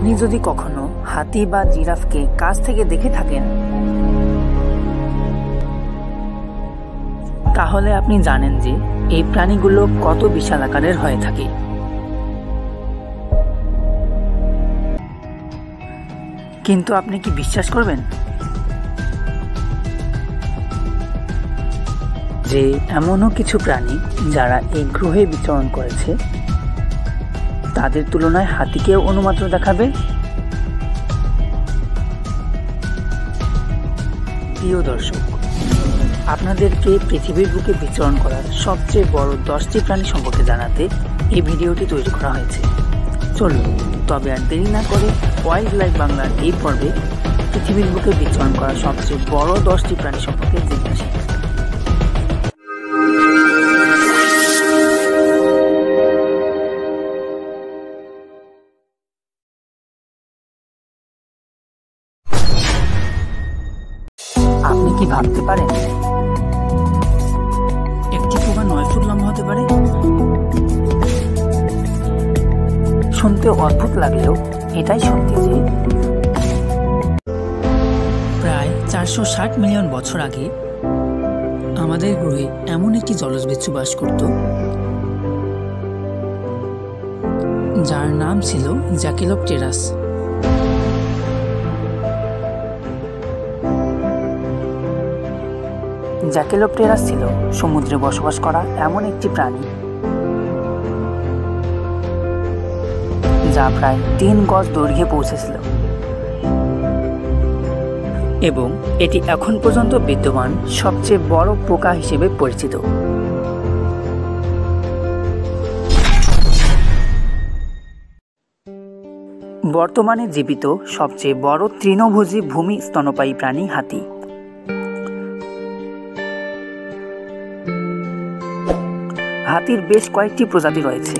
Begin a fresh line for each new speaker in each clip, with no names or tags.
আপনি যদি কখনো হাতি বা জিরাফকে কাছ থেকে দেখে থাকেন তাহলে আপনি জানেন যে এই প্রাণীগুলো কত বিশাল আকারের হয়ে থাকে। কিন্তু আপনি কি বিশ্বাস করবেন যে এমনও কিছু প্রাণী যারা এই গ্রহে বিচরণ করেছে তাদের তুলনায় হাতিকেও অনুমাত্র দেখাবে? প্রিয় দর্শক, আপনাদেরকে পৃথিবীর বুকে বিচরণ করার সবচেয়ে বড় 10টি প্রাণী সম্পর্কে জানাতে এই ভিডিওটি তৈরি করা হয়েছে। চলুন তবে আর দেরি না করে ওয়াইল্ড লাইফ বাংলার এই পর্বে পৃথিবীর বুকে বিচরণ করা সবচেয়ে বড় 10টি প্রাণী সম্পর্কে জেনে আসি। আপনি কি ভাবতে পারেন একটি পোকা 9 ফুট লম্বা হতে পারে? শুনতে অদ্ভুত লাগলেও এটাই সত্যি যে প্রায় 460 মিলিয়ন বছর আগে আমাদের গ্রহে এমন একটি জলজ বিচ্ছু বাস করত যার নাম ছিল জ্যাকেলোপটেরাস। জ্যাকেলোপটেরাস ছিল সমুদ্রে বসবাস করা এমন একটি প্রাণী যা প্রায় 3 গজ দৈর্ঘ্যে পৌঁছেছিল এবং এটি এখন পর্যন্ত বিদ্যমান সবচেয়ে বড় পোকা হিসেবে পরিচিত। বর্তমানে জীবিত সবচেয়ে বড় তৃণভোজী ভূমি স্তন্যপায়ী প্রাণী হাতি। হাতির বেশ কয়েকটি প্রজাতি রয়েছে,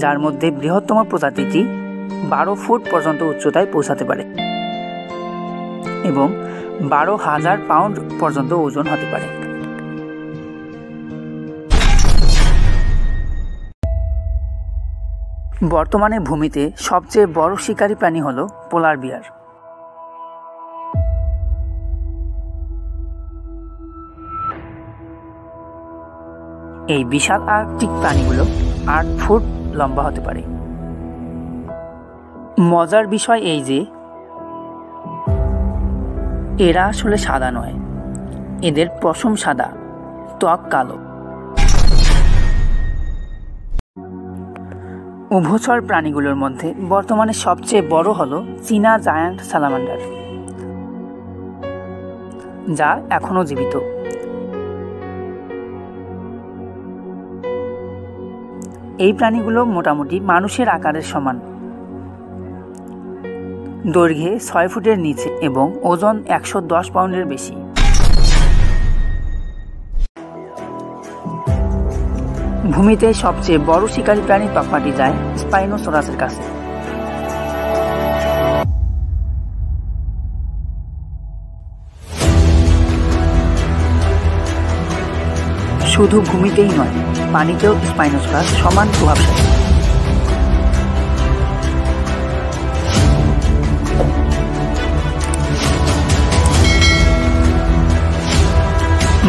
যার মধ্যে বৃহত্তম প্রজাতিটি 12 ফুট পর্যন্ত উচ্চতায় পৌঁছাতে পারে এবং 12,000 পাউন্ড পর্যন্ত ওজন হতে পারে। বর্তমানে ভূমিতে সবচেয়ে বড় শিকারী প্রাণী হল পোলার বিয়ার। এই বিশাল আর্কটিক প্রাণীগুলো 8 ফুট লম্বা হতে পারে। মজার বিষয় এই যে এরা আসলে সাদা নয়, এদের পশম সাদা, ত্বক কালো। উভচর প্রাণীগুলোর মধ্যে বর্তমানে সবচেয়ে বড় হল চীনা জায়ান্ট স্যালামান্ডার, যা এখনো জীবিত। এই প্রাণীগুলো মোটামুটি মানুষের আকারের সমান, দৈর্ঘ্যে 6 ফুটের নিচে এবং ওজন 110 পাউন্ডের বেশি। ভূমিতে সবচেয়ে বড় শিকারী প্রাণীর তকমাটি যায় স্পাইনোসরাসের কাছে। শুধু ভূমিতেই নয়, পানিতেও স্পাইনোসরাস সমান প্রভাবশালী।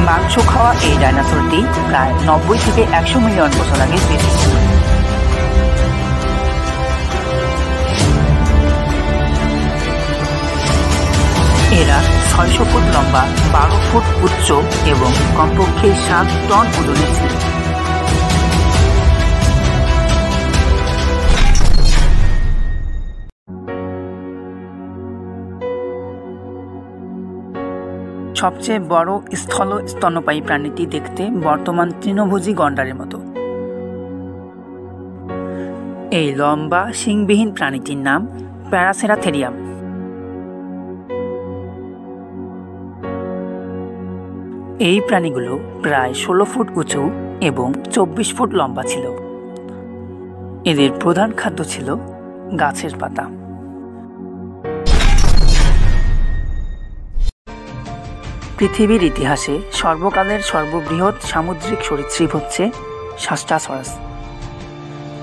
মাংস খাওয়া এই ডাইনোসরটি প্রায় 90 থেকে 100 মিলিয়ন বছর আগে বেঁচে ছিল। এরা 600 ফুট লম্বা, 12 ফুট উচ্চ এবং কমপক্ষে 7 টন ওজনের ছিল। সবচেয়ে বড় স্থল স্তন্যপায়ী প্রাণীটি দেখতে বর্তমান তৃণভোজী গন্ডারের মতো। এই লম্বা শিংবিহীন প্রাণীটির নাম প্যারাসেরাথেরিয়াম। এই প্রাণীগুলো প্রায় 16 ফুট উঁচু এবং 24 ফুট লম্বা ছিল। এদের প্রধান খাদ্য ছিল গাছের পাতা। পৃথিবীর ইতিহাসে সর্বকালের সর্ববৃহৎ সামুদ্রিক সরীসৃপ হচ্ছে সাস্টাসরাস।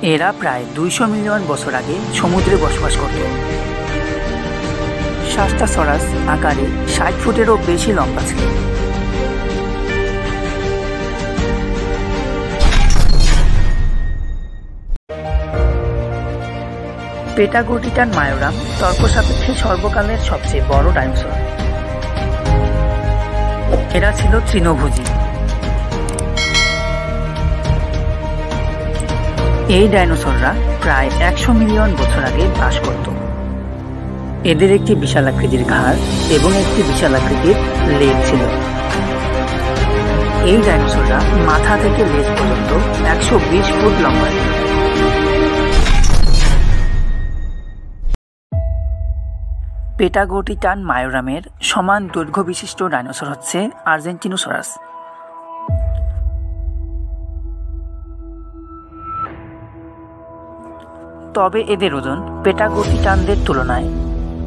এরা প্রায় 200 মিলিয়ন বছর আগে সমুদ্রে বসবাস করত। শাস্তাসরাস আকারে 60 ফুটেরও বেশি লম্বা ছিল। পেটাগোটিটান মায়োরাম তর্ক সাপেক্ষে সর্বকালের সবচেয়ে বড় ডাইনোসর। এরা ছিল তৃণভোজী। এই ডাইনোসররা প্রায় 100 মিলিয়ন বছর আগে বাস করত। এদের একটি বিশাল আকৃতির ঘাড় এবং একটি বিশাল আকৃতির লেজ ছিল। এই ডাইনোসররা মাথা থেকে লেজ পর্যন্ত 120 ফুট লম্বা ছিল। পেটাগোটিটান মায়োরামের সমান দৈর্ঘ্য বিশিষ্ট ডাইনোসর হচ্ছে আর্জেন্টিনোসরাস। তবে এদের ওজন পেটাগোটিটানদের তুলনায়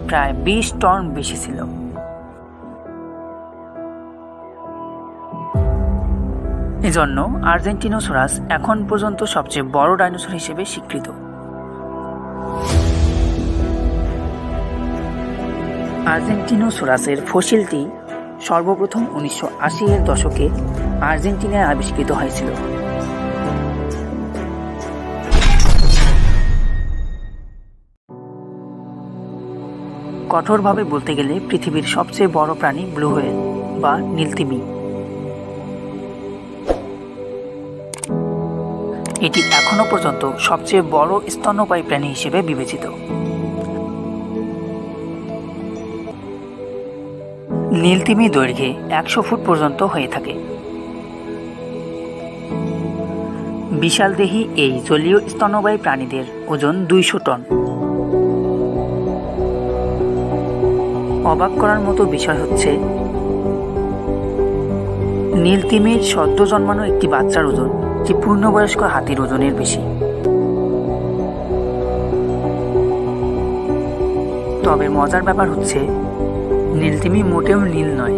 প্রায় 20 টন বেশি ছিল। এজন্য আর্জেন্টিনোসরাস এখন পর্যন্ত সবচেয়ে বড় ডাইনোসর হিসেবে স্বীকৃত। আর্জেন্টিনোসরাসের ফসিলটি সর্বপ্রথম 1980 এর দশকে আর্জেন্টিনায় আবিষ্কৃত হয়েছিল। কঠোরভাবে বলতে গেলে পৃথিবীর সবচেয়ে বড় প্রাণী ব্লু হোয়েল বা নীলতিমি। এটি এখনো পর্যন্ত সবচেয়ে বড় স্তন্যপায়ী প্রাণী হিসেবে বিবেচিত। নীলতিমি দৈর্ঘ্যে 100 ফুট পর্যন্ত হয়ে থাকে। বিশালদেহী এই জলীয় স্তন্যপায়ী প্রাণীদের ওজন 200 টন। অবাক করার মতো বিষয় হচ্ছে নীলতিমির সদ্য জন্মানো একটি বাচ্চার ওজন যে পূর্ণবয়স্ক হাতির ওজনের বেশি। তবে মজার ব্যাপার হচ্ছে নীলতিমি মোটেও নীল নয়।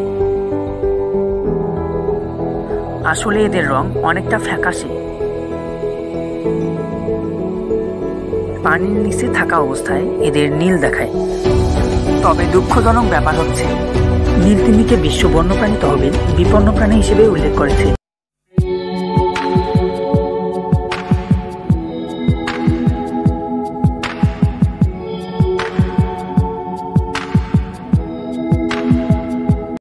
আসলে এদের রং অনেকটা ফ্যাকাশে। পানির নিচে থাকা অবস্থায় এদের নীল দেখায়। তবে দুঃখজনক ব্যাপার হচ্ছে নীলতিমিকে বিশ্ব বন্যপ্রাণী তহবিল বিপন্ন প্রাণী হিসেবে উল্লেখ করেছে।